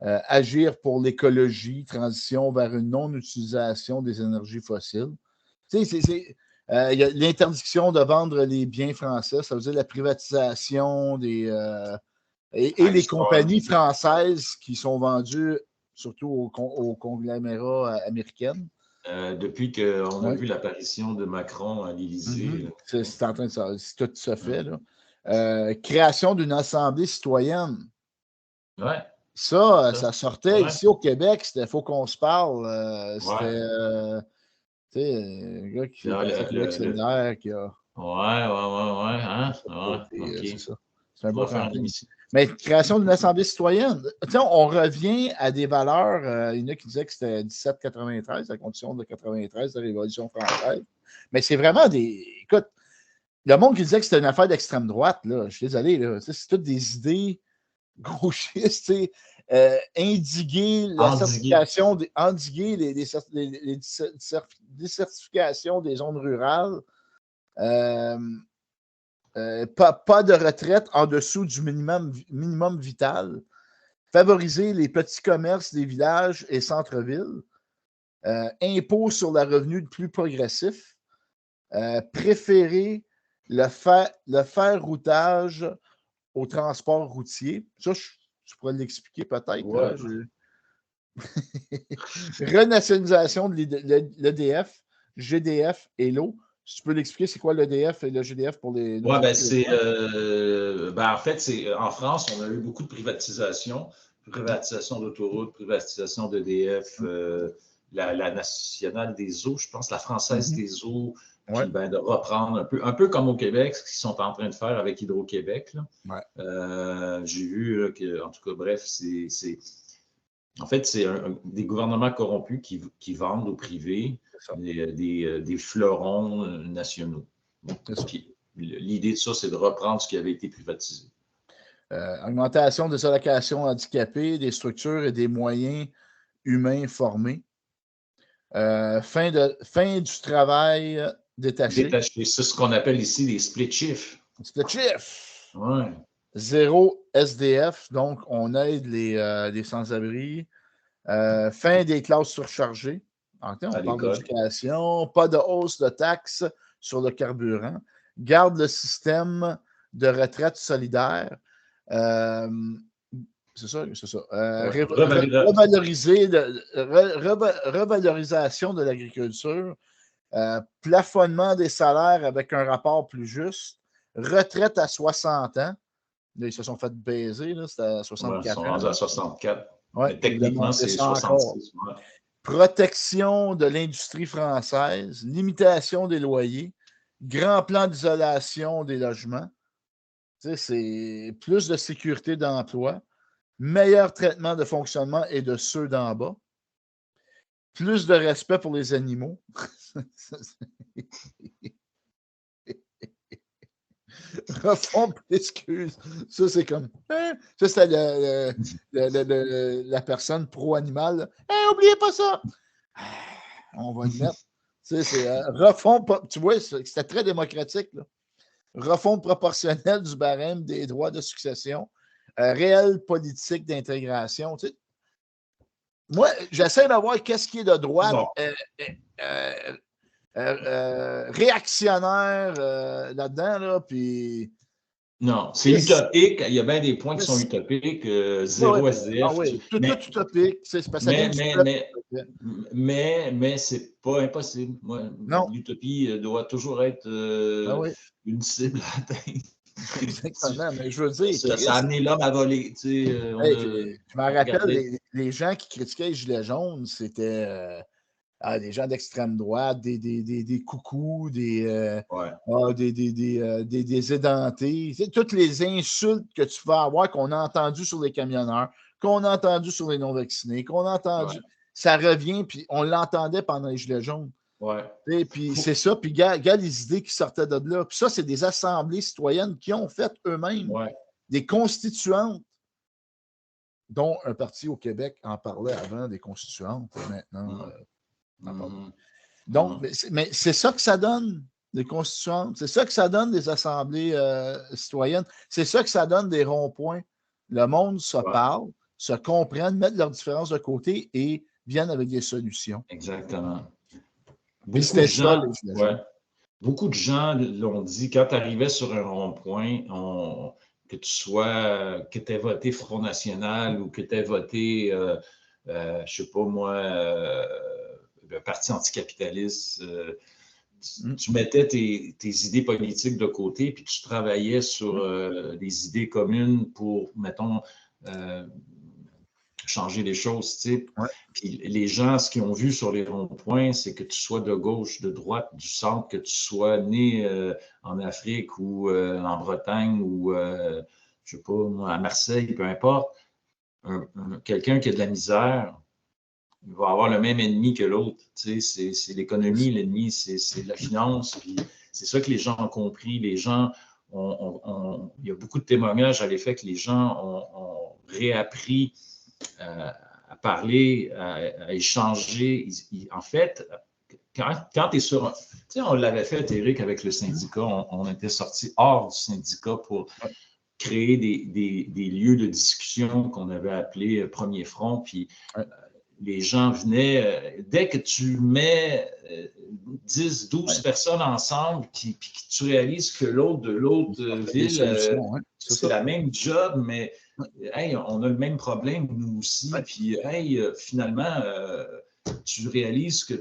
Agir pour l'écologie, transition vers une non-utilisation des énergies fossiles. Tu sais, il y a l'interdiction de vendre les biens français, ça veut dire la privatisation des et les compagnies françaises qui sont vendues surtout aux conglomérats américaines. Depuis qu'on a vu l'apparition de Macron à l'Élysée. C'est en train de c'est tout ça fait. Là. Création d'une assemblée citoyenne. Ça sortait ici au Québec. Il faut qu'on se parle. C'était un gars qui fait le Québec qui a. C'est ça. C'est un bon campagne. Mais création d'une assemblée citoyenne, on revient à des valeurs. Il y en a qui disaient que c'était 1793, la constitution de 93 de la Révolution française. Mais c'est vraiment des. Écoute, le monde qui disait que c'était une affaire d'extrême droite, là, je suis désolé, là, c'est toutes des idées gauchistes, endiguer la certification, endiguer les décertifications des zones rurales. Pas de retraite en dessous du minimum vital. Favoriser les petits commerces des villages et centres-villes. Impôt sur le revenu plus progressif. Préférer le fer-routage au transport routier. Ça, je pourrais l'expliquer peut-être. Renationalisation de l'EDF, GDF et l'eau. Si tu peux l'expliquer, c'est quoi l'EDF et le GDF pour les... Oui, en fait, en France, on a eu beaucoup de privatisation d'autoroutes, privatisation d'EDF, la Nationale des eaux, je pense, la Française des eaux, puis de reprendre un peu comme au Québec, ce qu'ils sont en train de faire avec Hydro-Québec. J'ai vu que, en tout cas, bref, En fait, c'est des gouvernements corrompus qui vendent au privé des fleurons nationaux. Puis, l'idée de ça, c'est de reprendre ce qui avait été privatisé. Augmentation des allocations handicapées, des structures et des moyens humains formés. Fin du travail détaché. Détaché, c'est ce qu'on appelle ici les split shifts. Split shift. Ouais. 0 SDF, donc on aide les sans-abri. Fin des classes surchargées. On parle d'éducation. Pas de hausse de taxes sur le carburant. Garde le système de retraite solidaire. C'est ça. Revalorisation de l'agriculture. Plafonnement des salaires avec un rapport plus juste. Retraite à 60 ans. Là, ils se sont fait baiser, c'était à 64 ans. Ils sont rendus à 64. Ouais, techniquement, c'est 66. Ouais. Protection de l'industrie française, limitation des loyers, grand plan d'isolation des logements. Tu sais, c'est plus de sécurité d'emploi, meilleur traitement de fonctionnement et de ceux d'en bas, plus de respect pour les animaux. Refond, excuse. Ça, c'est comme. Ça, c'était la personne pro-animal. Oubliez pas ça! On va le mettre. C'est refond. Tu vois, c'était très démocratique. Là. Refonte proportionnelle du barème des droits de succession. Réelle politique d'intégration. Tu sais. Moi, j'essaie d'avoir qu'est-ce qui est de droite. Réactionnaire là-dedans, là, puis... Non, c'est utopique. Il y a bien des points qui sont utopiques. Zéro SDF. Ah oui, tout utopique. C'est parce que mais c'est pas impossible. L'utopie doit toujours être une cible à atteindre. Exactement, mais je veux dire... Ça a amené l'homme à voler. Je me rappelle, les gens qui critiquaient les Gilets jaunes, c'était... des gens d'extrême droite, des coucous, des édentés. Toutes les insultes que tu vas avoir, qu'on a entendues sur les camionneurs, qu'on a entendues sur les non-vaccinés, qu'on a entendu. Ça revient, puis on l'entendait pendant les Gilets jaunes. Puis c'est ça, puis regarde les idées qui sortaient de là. Puis ça, c'est des assemblées citoyennes qui ont fait eux-mêmes des constituantes, dont un parti au Québec en parlait avant, des constituantes, maintenant... Donc, mais c'est ça que ça donne, des constituantes. C'est ça que ça donne, des assemblées citoyennes. C'est ça que ça donne, des ronds-points. Le monde se parle, se comprennent, mettent leurs différences de côté et viennent avec des solutions. Exactement. Beaucoup de gens l'ont dit, quand tu arrivais sur un rond-point, que tu aies voté Front National ou que tu aies voté, je ne sais pas moi, le parti anticapitaliste, tu mettais tes idées politiques de côté, puis tu travaillais sur des idées communes pour, mettons, changer les choses. Puis les gens, ce qu'ils ont vu sur les ronds-points, c'est que tu sois de gauche, de droite, du centre, que tu sois né en Afrique ou en Bretagne ou, je ne sais pas, moi, à Marseille, peu importe, quelqu'un qui a de la misère, il va avoir le même ennemi que l'autre. C'est l'économie, l'ennemi, c'est la finance. Puis c'est ça que les gens ont compris. Les gens il y a beaucoup de témoignages à l'effet que les gens ont réappris à parler, à échanger. En fait, quand tu es sur... Tu sais, on l'avait fait, Éric, avec le syndicat. On était sorti hors du syndicat pour créer des lieux de discussion qu'on avait appelés Premier Front. Puis les gens venaient, dès que tu mets 10, 12 personnes ensemble, puis que tu réalises que l'autre de l'autre ville, c'est la même job, mais hey, on a le même problème, nous aussi. Puis hey, finalement, tu réalises que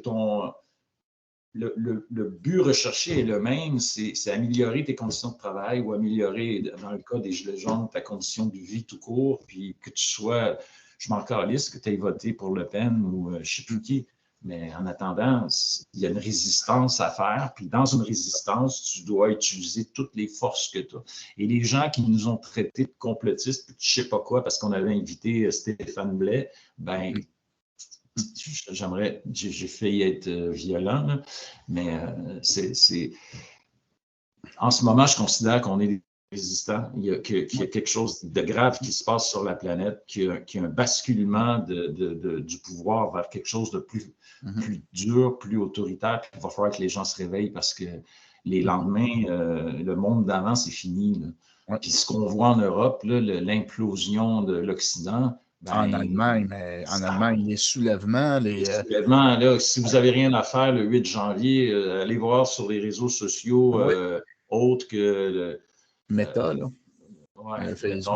le but recherché est le même, c'est améliorer tes conditions de travail ou améliorer, dans le cas des Gilets jaunes, ta condition de vie tout court, puis que tu sois... Je m'en calisse que tu aies voté pour Le Pen ou je ne sais plus qui. Mais en attendant, il y a une résistance à faire. Puis dans une résistance, tu dois utiliser toutes les forces que tu as. Et les gens qui nous ont traités de complotistes, je ne sais pas quoi, parce qu'on avait invité Stéphane Blais, ben, j'ai failli être violent, là, mais en ce moment, je considère qu'on est des résistants. Il y a quelque chose de grave qui se passe sur la planète, qu'il y a un basculement du pouvoir vers quelque chose de plus dur, plus autoritaire. Puis il va falloir que les gens se réveillent parce que les lendemains, le monde d'avant, c'est fini. Là. Puis ce qu'on voit en Europe, l'implosion de l'Occident, ben, en Allemagne, les soulèvements. Les soulèvements, là, si vous n'avez rien à faire le 8 janvier, allez voir sur les réseaux sociaux autres que Meta, là. Donc,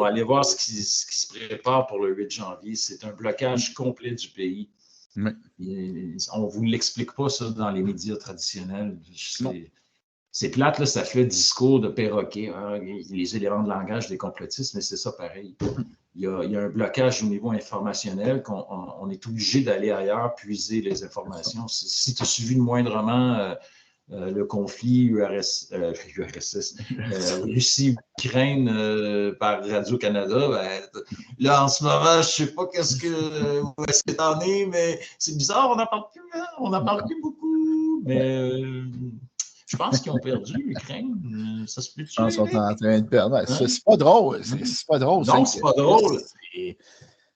allez voir ce qui se prépare pour le 8 janvier. C'est un blocage complet du pays. On ne vous l'explique pas, ça, dans les médias traditionnels. C'est plate, là, ça fait discours de perroquet, les éléments de langage des complotistes, mais c'est ça pareil. Il y a un blocage au niveau informationnel qu'on est obligé d'aller ailleurs, puiser les informations. Si tu as suivi moindrement le conflit Russie-Ukraine par Radio-Canada, ben, là, en ce moment, je ne sais pas où est-ce que t'en es, mais c'est bizarre, on n'en parle plus, hein? On n'en parle plus beaucoup, mais je pense qu'ils ont perdu l'Ukraine. Ça se peut-tu? Ils sont en train de perdre. C'est pas drôle. C'est pas drôle. Non, c'est pas drôle.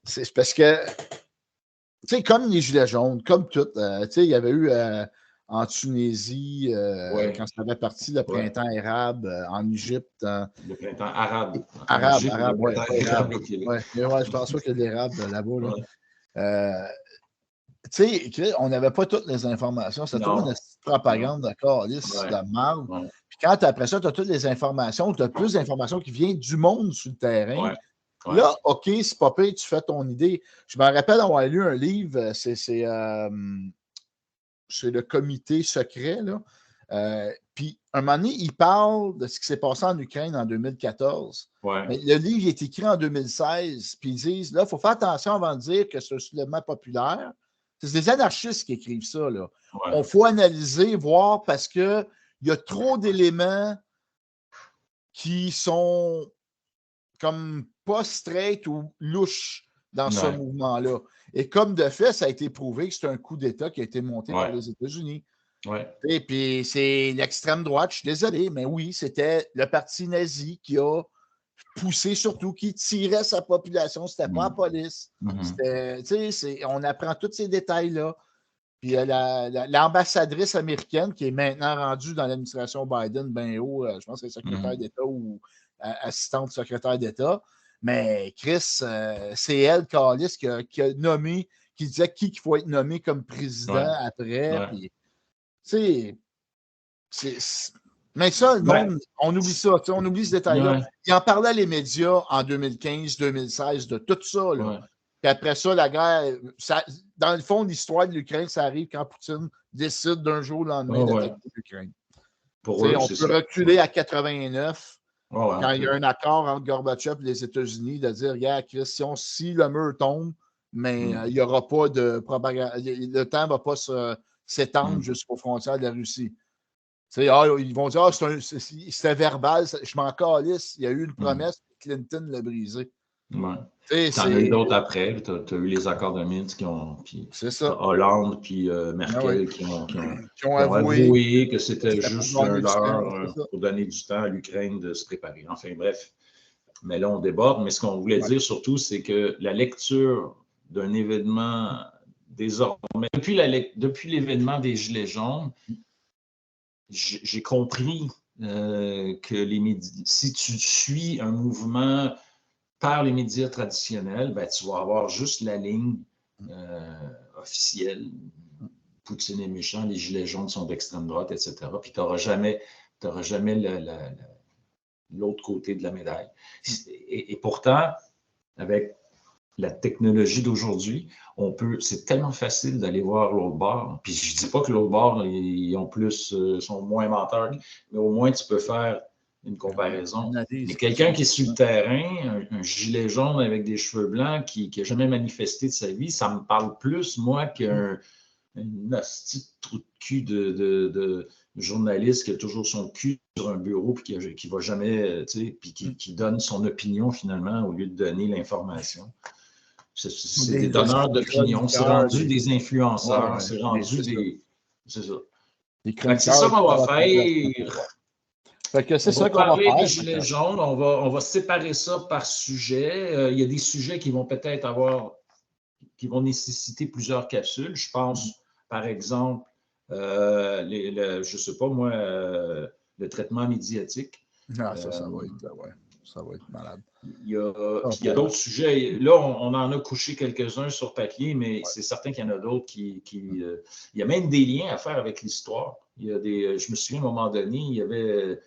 C'est parce que, tu sais, comme les Gilets jaunes, comme tout, tu sais, il y avait eu en Tunisie, quand ça avait parti le printemps arabe, en Égypte. Le printemps arabe. Arabe, oui. Je pense pas qu'il y a de l'arabe là-bas. Là. Tu sais, on n'avait pas toutes les informations. C'était toute une propagande de calice, de marde. Puis quand après ça, tu as toutes les informations, tu as plus d'informations qui viennent du monde sur le terrain. Là, OK, c'est pas pire, tu fais ton idée. Je me rappelle avoir lu un livre, c'est le comité secret, là. Puis, un moment donné, il parle de ce qui s'est passé en Ukraine en 2014. Mais le livre est écrit en 2016, puis ils disent, là, il faut faire attention avant de dire que c'est un soulèvement populaire. C'est des anarchistes qui écrivent ça, là. Il faut analyser, voir, parce qu'il y a trop d'éléments qui sont comme pas straight ou louches dans ce mouvement-là. Et comme de fait, ça a été prouvé que c'est un coup d'État qui a été monté par les États-Unis. Et puis, c'est l'extrême droite, je suis désolé, mais oui, c'était le parti nazi qui a poussé surtout, qui tirait sa population. C'était pas la police. On apprend tous ces détails-là. Puis l'ambassadrice américaine, qui est maintenant rendue dans l'administration Biden, ben haut, je pense que c'est secrétaire d'État ou assistante secrétaire d'État. Mais Chris, c'est elle, Carlis, qui a nommé, qui disait qu'il faut être nommé comme président après. Puis, tu sais, mais ça, le monde, on oublie ça, on oublie ce détail-là. Il en parlait à les médias en 2015, 2016, de tout ça. Là. Puis après ça, la guerre, dans le fond, l'histoire de l'Ukraine, ça arrive quand Poutine décide d'un jour au lendemain d'attaquer l'Ukraine. On peut reculer à 89, quand il y a un accord entre Gorbatchev et les États-Unis, de dire, regarde, Christian, si le mur tombe, mais il n'y aura pas de propagande, le temps ne va pas s'étendre jusqu'aux frontières de la Russie. Ils vont dire, c'était verbal, je m'en calisse, il y a eu une promesse, Clinton l'a brisée. T'en as eu d'autres après. Tu as eu les accords de Minsk Hollande puis Merkel qui ont avoué que c'était juste un leurre pour donner du temps à l'Ukraine de se préparer. Enfin bref. Mais là, on déborde. Mais ce qu'on voulait dire surtout, c'est que la lecture d'un événement désormais, depuis l'événement des Gilets jaunes, j'ai compris que si tu suis un mouvement par les médias traditionnels, ben, tu vas avoir juste la ligne officielle. Poutine est méchant, les Gilets jaunes sont d'extrême droite, etc. Puis tu n'auras jamais l'autre côté de la médaille. Et pourtant, avec la technologie d'aujourd'hui, c'est tellement facile d'aller voir l'autre bord. Puis je ne dis pas que l'autre bord, ils sont moins menteurs, mais au moins tu peux faire une comparaison. Mais quelqu'un qui est sur le terrain, un gilet jaune avec des cheveux blancs qui n'a jamais manifesté de sa vie, ça me parle plus, moi, qu'un hostie de trou de cul de journaliste qui a toujours son cul sur un bureau puis qui va jamais, puis qui donne son opinion finalement au lieu de donner l'information. C'est des donneurs d'opinion, c'est rendu des influenceurs, c'est rendu des... C'est ça. C'est ça qu'on va faire. Fait que c'est ça qu'on va parler faire. des gilets jaunes, on va séparer ça par sujet. Il y a des sujets qui vont peut-être qui vont nécessiter plusieurs capsules. Je pense, par exemple, je ne sais pas moi, le traitement médiatique. Ah, ça va être malade. Il y a d'autres sujets. Là, on en a couché quelques-uns sur papier, mais c'est certain qu'il y en a d'autres qui il y a même des liens à faire avec l'histoire. Je me souviens, à un moment donné, il y avait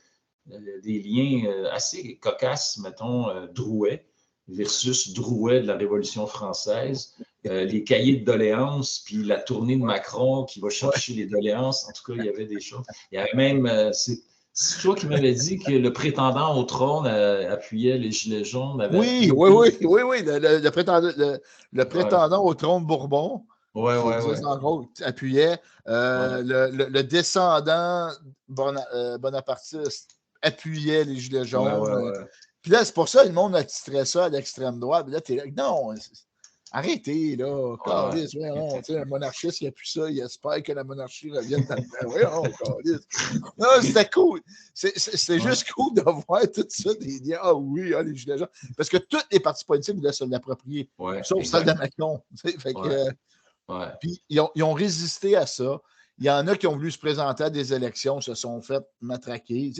des liens assez cocasses, mettons, Drouet versus Drouet de la Révolution française, les cahiers de doléances, puis la tournée de Macron qui va chercher les doléances. En tout cas, il y avait des choses. Il y avait même... c'est toi qui m'avais dit que le prétendant au trône appuyait les Gilets jaunes. Oui. Le prétendant au trône Bourbon appuyait. Le descendant bonapartiste appuyait les Gilets jaunes. Puis là, c'est pour ça que le monde a titré ça à l'extrême droite. Puis là, t'es là, non, arrêtez, là. Un monarchiste, il appuie ça, il espère que la monarchie revienne dans le non, c'était cool. C'est juste cool de voir tout ça, des liens. Ah oui, les Gilets jaunes. Parce que tous les partis politiques voulaient se l'approprier, sauf celle de Macron. Puis ils ont résisté à ça. Il y en a qui ont voulu se présenter à des élections, se sont fait matraquer.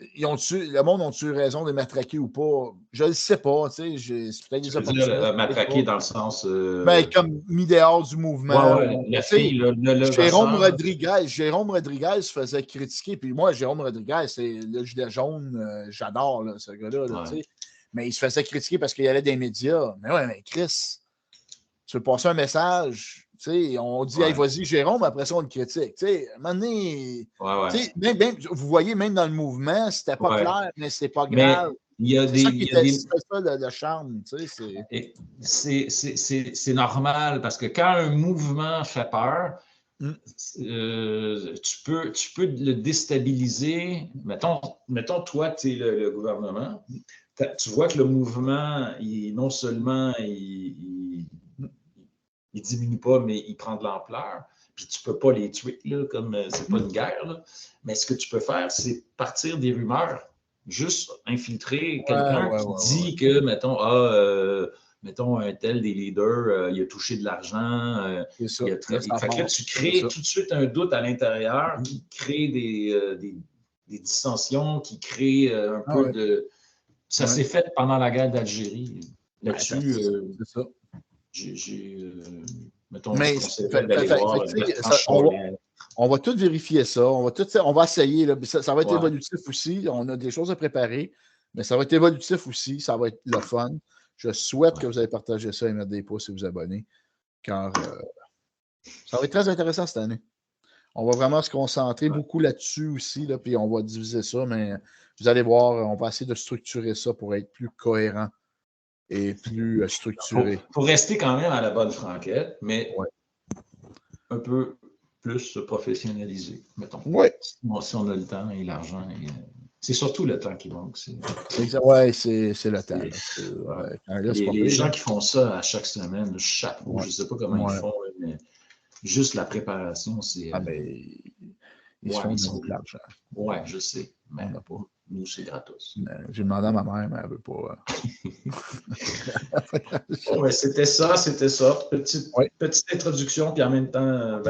Le monde a-tu raison de matraquer ou pas? Je ne le sais pas. C'est peut-être des opportunités. Matraquer dans le sens. Comme mis dehors du mouvement. La fille, Jérôme Rodriguez se faisait critiquer. Puis moi, Jérôme Rodriguez, c'est le gilet jaune. J'adore ce gars-là. Mais il se faisait critiquer parce qu'il allait des médias. Mais Chris, tu veux passer un message. On dit, hey, vas-y, Jérôme, après ça, on le critique. À un moment donné, même, vous voyez, même dans le mouvement, c'était pas clair, mais c'est pas grave. Il y a c'est ça qui était le charme. C'est normal parce que quand un mouvement fait peur, tu peux le déstabiliser. Mettons toi, tu es le gouvernement. Tu vois que le mouvement, non seulement il diminue pas, mais il prend de l'ampleur. Puis tu peux pas les tuer, là, comme c'est pas une guerre. Là. Mais ce que tu peux faire, c'est partir des rumeurs. Juste infiltrer quelqu'un qui dit que, mettons, un tel des leaders, il a touché de l'argent. Fait que là, tu crées tout de suite un doute à l'intérieur qui crée des dissensions, qui crée un peu de... Ça s'est fait pendant la guerre d'Algérie. Là-dessus, c'est ça. On va tout vérifier ça. On va essayer. Là. Ça va être évolutif aussi. On a des choses à préparer, mais ça va être évolutif aussi. Ça va être le fun. Je souhaite que vous allez partager ça et mettre des pouces et vous abonner, car ça va être très intéressant cette année. On va vraiment se concentrer beaucoup là-dessus aussi, là, puis on va diviser ça, mais vous allez voir, on va essayer de structurer ça pour être plus cohérent et plus structuré. Pour rester quand même à la bonne franquette, mais un peu plus se professionnaliser, mettons. Oui. Si on a le temps et l'argent. C'est surtout le temps qui manque. C'est le temps. Les gens qui font ça à chaque semaine, chapeau, je ne sais pas comment ils font, mais juste la préparation, c'est... ils se font de l'argent. Oui, je sais, mais pas. Nous, c'est gratos. J'ai demandé à ma mère, mais elle ne veut pas. C'était ça. Petite introduction, puis en même temps,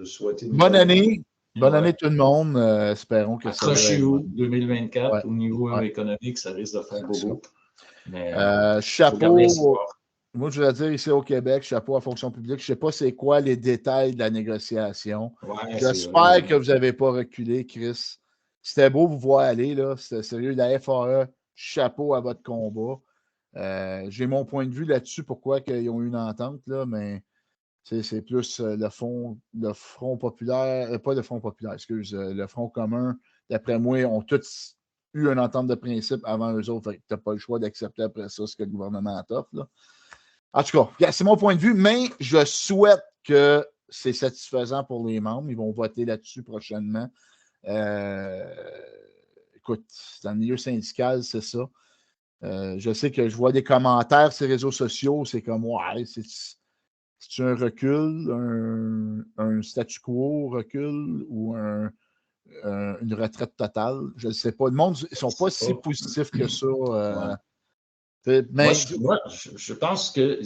souhaiter une bonne année. Bonne année tout le monde. Espérons que ça va. Accrochez-vous 2024 au niveau économique, ça risque de faire bobo. Chapeau. Moi, je voudrais dire ici au Québec, chapeau à fonction publique. Je ne sais pas c'est quoi les détails de la négociation. J'espère que vous n'avez pas reculé, Chris. C'était beau vous voir aller, là. C'était sérieux. La FAE, chapeau à votre combat. J'ai mon point de vue là-dessus, pourquoi ils ont eu une entente, là, mais c'est plus le Front populaire, pas le Front populaire, le Front commun, d'après moi, ont tous eu une entente de principe avant eux autres. Tu n'as pas le choix d'accepter après ça ce que le gouvernement t'offre, là. En tout cas, c'est mon point de vue, mais je souhaite que c'est satisfaisant pour les membres. Ils vont voter là-dessus prochainement. Écoute, dans le milieu syndical, c'est ça. Je sais que je vois des commentaires sur les réseaux sociaux, c'est comme, ouais, c'est un recul, un statu quo recul ou une retraite totale. Je ne sais pas. Le monde, ils ne sont pas si positifs que ça. Mais moi, je pense que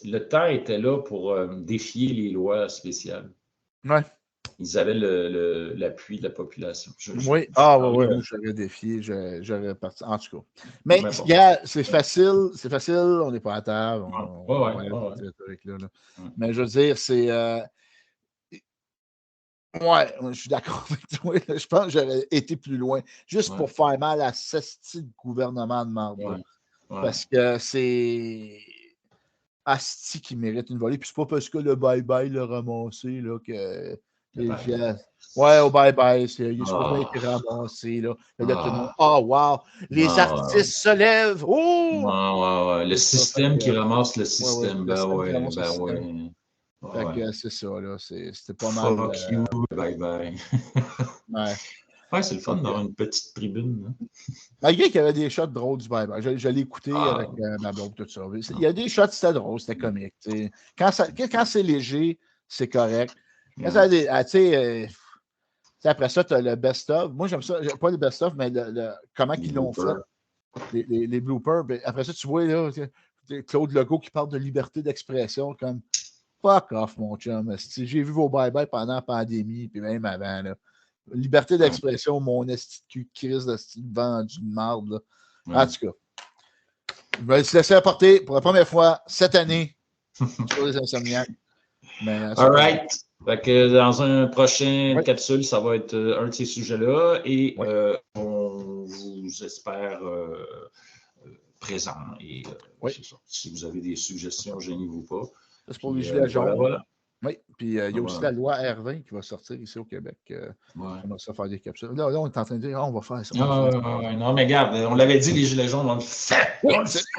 le temps était là pour défier les lois spéciales. Ouais. Ils avaient l'appui de la population. Oui, j'aurais défié, j'aurais parti. En tout cas. Mais c'est facile, on n'est pas à table. Mais je veux dire, c'est. Ouais, je suis d'accord avec toi. Je pense que j'aurais été plus loin, juste pour faire mal à ce style gouvernement de marde. Parce que c'est Asti qui mérite une volée. Puis c'est pas parce que le bye-bye l'a ramassé là, que les gens. Ouais, au bye-bye, il est supposé être ramassé. Là. Tout le monde, wow! Les artistes se lèvent! Oh! Le système qui ramasse le système. Fait que c'est ça, là. C'était pas mal. Fuck you, bye-bye. Ouais, c'est le fun d'avoir une petite tribune. Hein. Malgré qu'il y avait des shots drôles du bye-bye. Je l'ai écouté avec ma blonde, tout ça. Il y a des shots, c'était drôle, c'était comique. T'sais. Quand c'est léger, c'est correct. Quand ça après ça, tu as le best-of. Moi, j'aime ça. Pas le best-of, mais comment ils l'ont fait. Les bloopers. Après ça, tu vois là, Claude Legault qui parle de liberté d'expression comme fuck off, mon chum. J'ai vu vos bye-bye pendant la pandémie, puis même avant. Là. Liberté d'expression, mon esti de cul de crise de style vendu de marde. En tout cas, je vais se laisser apporter pour la première fois cette année sur les insomniaques. All right. Fait que dans un prochain capsule, ça va être un de ces sujets-là et on vous espère présent. Et c'est ça. Si vous avez des suggestions, gênez-vous pas. C'est pour les gilets jaunes. Voilà. Oui, puis il y a aussi la loi R20 qui va sortir ici au Québec. On va se faire des capsules. Là, on est en train de dire, on va faire ça. Non, mais regarde, on l'avait dit, les gilets jaunes, on le fait. Oui,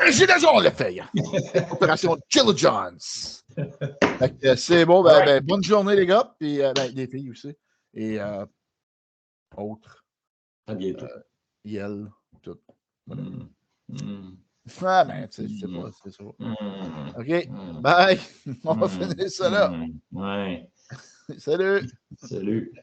les gilets jaunes, on le fait. Opération Jill Jones. C'est bon, bonne journée, les gars, puis les filles aussi. Et autres. À bientôt. Yel, tout. Voilà. C'est pas, c'est ça. OK, bye. On va finir ça là. Ouais. Salut. Salut.